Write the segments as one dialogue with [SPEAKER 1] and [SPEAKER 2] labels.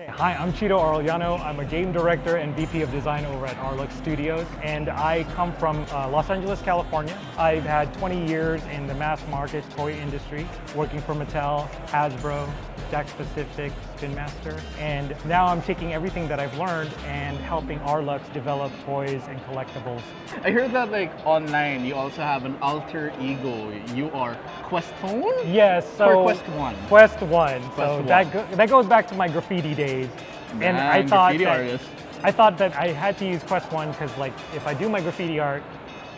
[SPEAKER 1] Hi, I'm Chito Arellano. I'm a game director and VP of design over at RLUX Studios, and I come from Los Angeles, California. I've had 20 years in the mass market toy industry, working for Mattel, Hasbro, Jakks Pacific, Spin Master, and now I'm taking everything that I've learned and helping RLUX develop toys and collectibles.
[SPEAKER 2] I heard that like online you also have an alter ego. You are KwestOne?
[SPEAKER 1] Yes, so
[SPEAKER 2] or KwestOne?
[SPEAKER 1] KwestOne. So
[SPEAKER 2] KwestOne.
[SPEAKER 1] that goes back to my graffiti days.
[SPEAKER 2] Man,
[SPEAKER 1] And I thought
[SPEAKER 2] graffiti
[SPEAKER 1] that,
[SPEAKER 2] artist.
[SPEAKER 1] I thought that I had to use KwestOne because, like, if I do my graffiti art,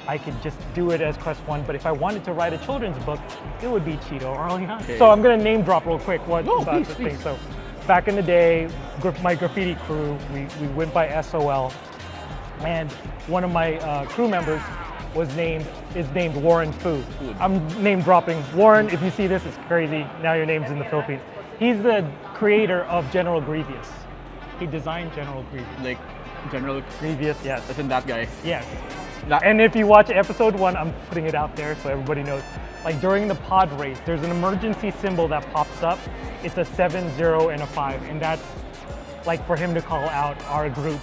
[SPEAKER 1] I could just do it as KwestOne. But if I wanted to write a children's book, it would be Chito Arellano.
[SPEAKER 2] Okay.
[SPEAKER 1] So I'm gonna name drop real quick what
[SPEAKER 2] No,
[SPEAKER 1] about
[SPEAKER 2] please,
[SPEAKER 1] this
[SPEAKER 2] please.
[SPEAKER 1] thing. So back in the day, my graffiti crew, we went by SOL, and one of my crew members is named Warren Fu. I'm name dropping Warren. If you see this, it's crazy. Now your name's in the Philippines. He's the creator of General Grievous. He designed General Grievous.
[SPEAKER 2] Like General
[SPEAKER 1] Grievous, yes.
[SPEAKER 2] Isn't that guy?
[SPEAKER 1] Yes.
[SPEAKER 2] That-
[SPEAKER 1] And if you watch episode 1, I'm putting it out there so everybody knows. Like during the pod race, there's an emergency symbol that pops up. It's a 7, 0, and a 5. And that's like for him to call out our group,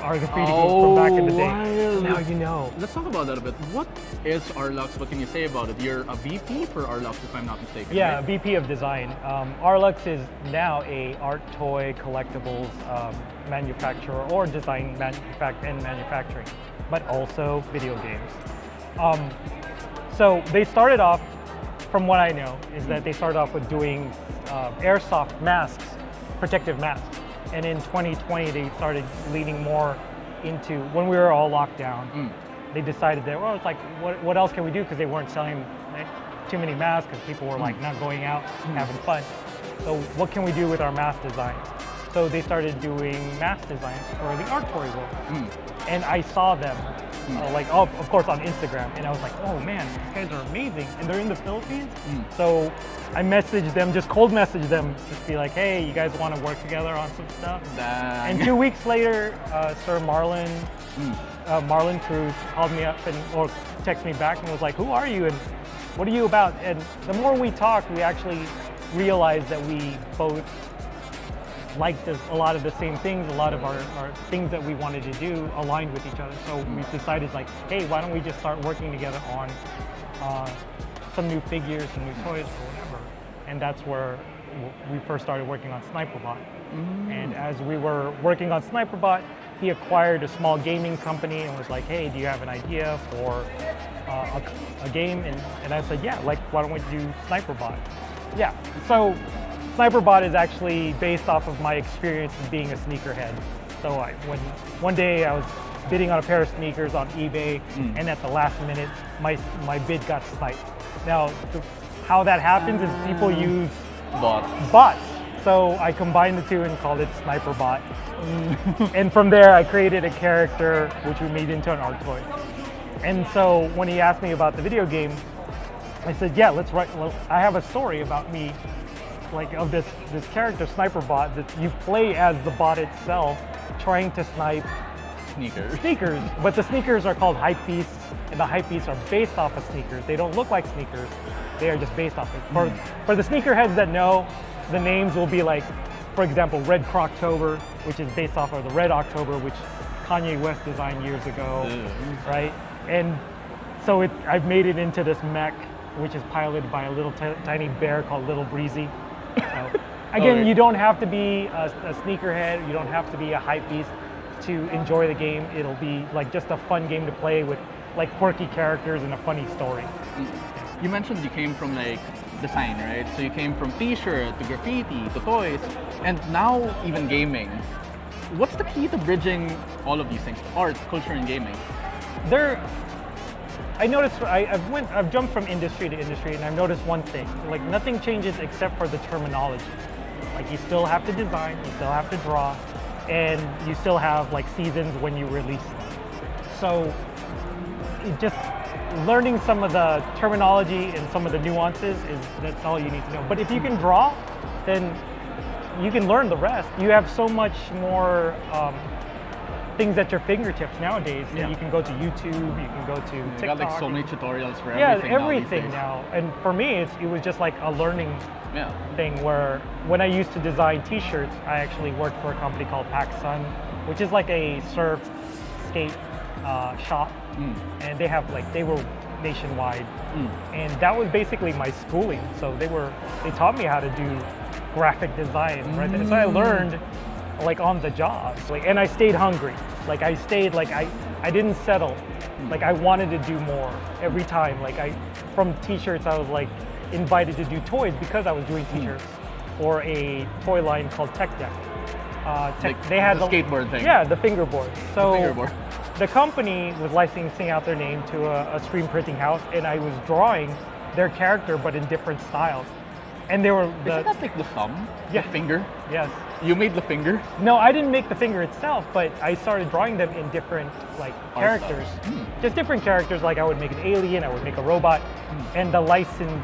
[SPEAKER 1] our graffiti group from back in the day.
[SPEAKER 2] wild.
[SPEAKER 1] Now you know.
[SPEAKER 2] Let's talk about that a bit. What is RLUX? What can you say about it? You're a VP for RLUX, if I'm not mistaken.
[SPEAKER 1] Yeah,
[SPEAKER 2] right?
[SPEAKER 1] VP of design. RLUX is now a art toy collectibles manufacturer or design and manufacturing, but also video games. So they started off, from what I know, is that they started off with doing airsoft masks, protective masks. And in 2020, they started leaning more into, when we were all locked down, they decided that, well, it's like, what else can we do? Because they weren't selling too many masks because people were like not going out, having fun. So what can we do with our mask designs? So they started doing mask designs for the art toy world. And I saw them, of course on Instagram, and I was like, oh man, these guys are amazing. And they're in the Philippines. So I messaged them, just cold messaged them, just be like, hey, you guys want to work together on some stuff?
[SPEAKER 2] Dang.
[SPEAKER 1] And 2 weeks later, Sir Marlon Cruz called me up or texted me back and was like, who are you and what are you about? And the more we talked, we actually realized that we both liked a lot of the same things, a lot of our things that we wanted to do aligned with each other. So we decided like, hey, why don't we just start working together on some new figures, some new toys or whatever. And that's where we first started working on SniperBot. And as we were working on SniperBot, he acquired a small gaming company and was like, hey, do you have an idea for a game? And I said, yeah, like, why don't we do SniperBot? Yeah, so SniperBot is actually based off of my experience of being a sneakerhead. So when one day I was bidding on a pair of sneakers on eBay, and at the last minute, my bid got sniped. Now, how that happens is people use bots. So I combined the two and called it SniperBot. And from there, I created a character which we made into an art toy. And so when he asked me about the video game, I said, yeah, let's write. Well, I have a story about me, like of this character SniperBot that you play as the bot itself, trying to snipe sneakers. But the sneakers are called hype beasts, and the hype beasts are based off of sneakers. They don't look like sneakers. They are just based off of it. For the sneakerheads that know, the names will be like, for example, Red Croctober, which is based off of the Red October, which Kanye West designed years ago, right? And so I've made it into this mech, which is piloted by a little tiny bear called Little Breezy. So, again, you don't have to be a sneakerhead, you don't have to be a hype beast to enjoy the game. It'll be like just a fun game to play with like quirky characters and a funny story.
[SPEAKER 2] You mentioned you came from like design, right? So you came from t-shirt to graffiti to toys, and now even gaming. What's the key to bridging all of these things, art, culture, and gaming?
[SPEAKER 1] I noticed I've jumped from industry to industry, and I've noticed one thing: like nothing changes except for the terminology. Like you still have to design, you still have to draw, and you still have like seasons when you release them. So just learning some of the terminology and some of the nuances that's all you need to know. But if you can draw, then you can learn the rest. You have so much more things at your fingertips nowadays. And you can go to YouTube, you can go to TikTok.
[SPEAKER 2] You got like so many tutorials for
[SPEAKER 1] yeah,
[SPEAKER 2] everything.
[SPEAKER 1] everything now. And for me, it was just like a learning thing where when I used to design T-shirts, I actually worked for a company called PhilSTAR, which is like a surf skate shop, and they were nationwide, and that was basically my schooling. So they taught me how to do graphic design, right? And so I learned like on the job, and I stayed hungry. Like I didn't settle. Like I wanted to do more every time. From T-shirts, I was like invited to do toys because I was doing T-shirts for a toy line called Tech Deck. They had
[SPEAKER 2] the skateboard thing.
[SPEAKER 1] Yeah, the fingerboard. So
[SPEAKER 2] the fingerboard.
[SPEAKER 1] The company was licensing out their name to a screen printing house, and I was drawing their character but in different styles. And they were
[SPEAKER 2] Isn't that like the thumb?
[SPEAKER 1] Yeah.
[SPEAKER 2] The finger?
[SPEAKER 1] Yes.
[SPEAKER 2] You made the finger?
[SPEAKER 1] No, I didn't make the finger itself, but I started drawing them in different characters. Just different characters. Like I would make an alien, I would make a robot, and the licensee,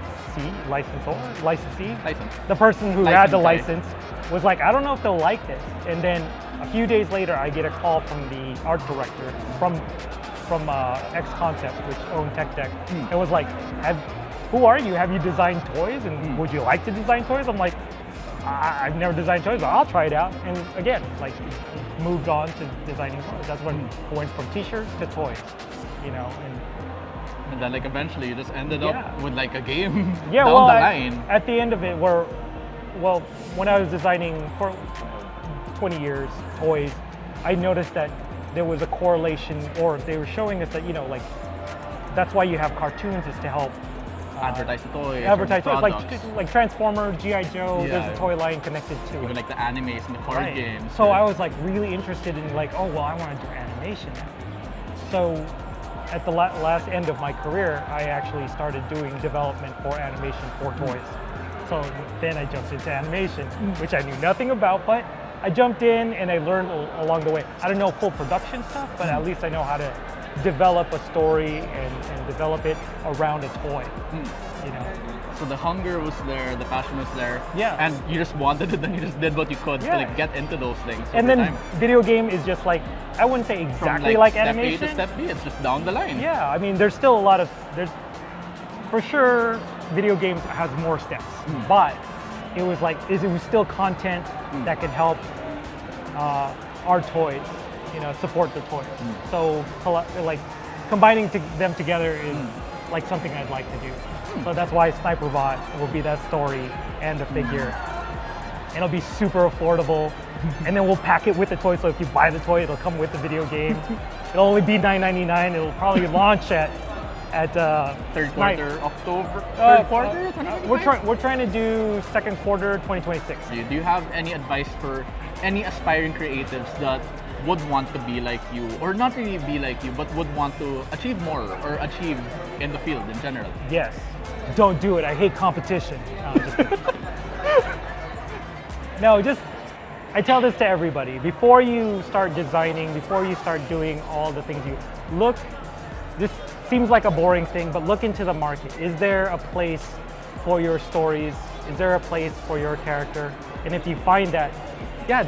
[SPEAKER 1] the person who had the license was like, I don't know if they'll like this. And then a few days later, I get a call from the art director from X Concept, which owned Tech Deck. It was like, who are you? Have you designed toys? And would you like to design toys? I'm like, I've never designed toys, but I'll try it out. And again, moved on to designing toys. That's when I went from T-shirts to toys,
[SPEAKER 2] And then eventually you just ended up with like a game
[SPEAKER 1] down
[SPEAKER 2] the line.
[SPEAKER 1] At the end of it, when I was designing for 20 years toys, I noticed that there was a correlation, or they were showing us that, that's why you have cartoons, is to help
[SPEAKER 2] advertise the toys.
[SPEAKER 1] Advertise toys, like Transformers, G.I. Joe, there's a toy line connected to it.
[SPEAKER 2] Even like the animes and the card games.
[SPEAKER 1] So I was really interested in I want to do animation now. So at the last end of my career, I actually started doing development for animation for toys. So then I jumped into animation, which I knew nothing about, but I jumped in and I learned along the way. I don't know full production stuff, but at least I know how to develop a story and develop it around a toy.
[SPEAKER 2] So the hunger was there, the passion was there, and you just wanted it, then you just did what you could to get into those things.
[SPEAKER 1] And then video game is just I wouldn't say exactly like animation.
[SPEAKER 2] Step A to step B, it's just down the line.
[SPEAKER 1] Yeah, I mean, there's still a lot of for sure, video games has more steps, but it was still content that could help our toys, support the toys. So combining them together is something I'd like to do. So that's why SniperBot will be that story and the figure. It'll be super affordable, and then we'll pack it with the toy. So if you buy the toy, it'll come with the video game. It'll only be $9.99. It'll probably launch at
[SPEAKER 2] third quarter October. Third quarter.
[SPEAKER 1] We're trying to do second quarter 2026.
[SPEAKER 2] Do you have any advice for any aspiring creatives that would want to be like you, or not really be like you, but would want to achieve more or achieve in the field in general?
[SPEAKER 1] Yes. Don't do it. I hate competition. No, I tell this to everybody. Before you start designing, before you start doing all the things this seems like a boring thing, but look into the market. Is there a place for your stories? Is there a place for your character? And if you find that,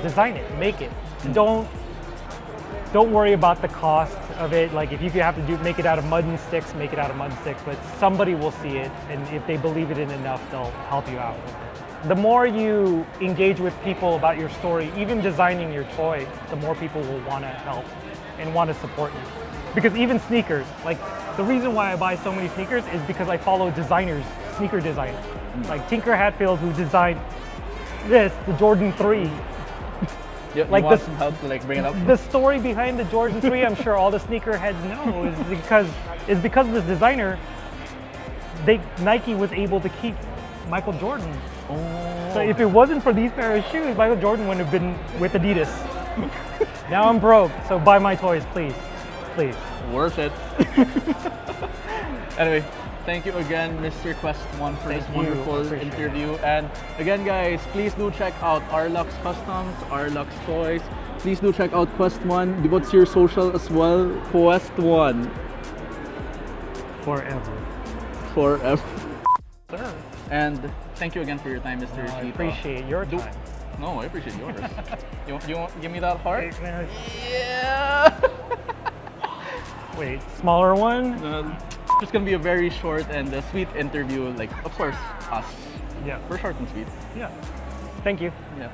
[SPEAKER 1] design it, make it. Don't worry about the cost of it. Like if you have to make it out of mud and sticks, make it out of mud and sticks, but somebody will see it, and if they believe it in enough, they'll help you out with it. The more you engage with people about your story, even designing your toy, the more people will want to help and want to support you. Because even sneakers, the reason why I buy so many sneakers is because I follow sneaker designers. Like Tinker Hatfield, who designed the Jordan 3.
[SPEAKER 2] You want some help to bring it up?
[SPEAKER 1] The story behind the Jordan 3, I'm sure all the sneakerheads know, is because of this designer, Nike was able to keep Michael Jordan. So if it wasn't for these pair of shoes, Michael Jordan wouldn't have been with Adidas. Now I'm broke, so buy my toys, please. Please.
[SPEAKER 2] Worth it. Anyway, thank you again, Mr. QwestOne, for this wonderful interview. And again, guys, please do check out RLUX Customs, RLUX Toys. Please do check out QwestOne. What's your social as well? QwestOne.
[SPEAKER 1] Forever. Sir.
[SPEAKER 2] And thank you again for your time, Mr. Chito.
[SPEAKER 1] I appreciate your time.
[SPEAKER 2] No, I appreciate yours. you want give me that heart?
[SPEAKER 1] Wait, man.
[SPEAKER 2] Yeah.
[SPEAKER 1] Wait, smaller one?
[SPEAKER 2] Just gonna be a very short and sweet interview. Like, of course, us.
[SPEAKER 1] Yeah.
[SPEAKER 2] We're short and sweet.
[SPEAKER 1] Yeah. Thank you.
[SPEAKER 2] Yeah.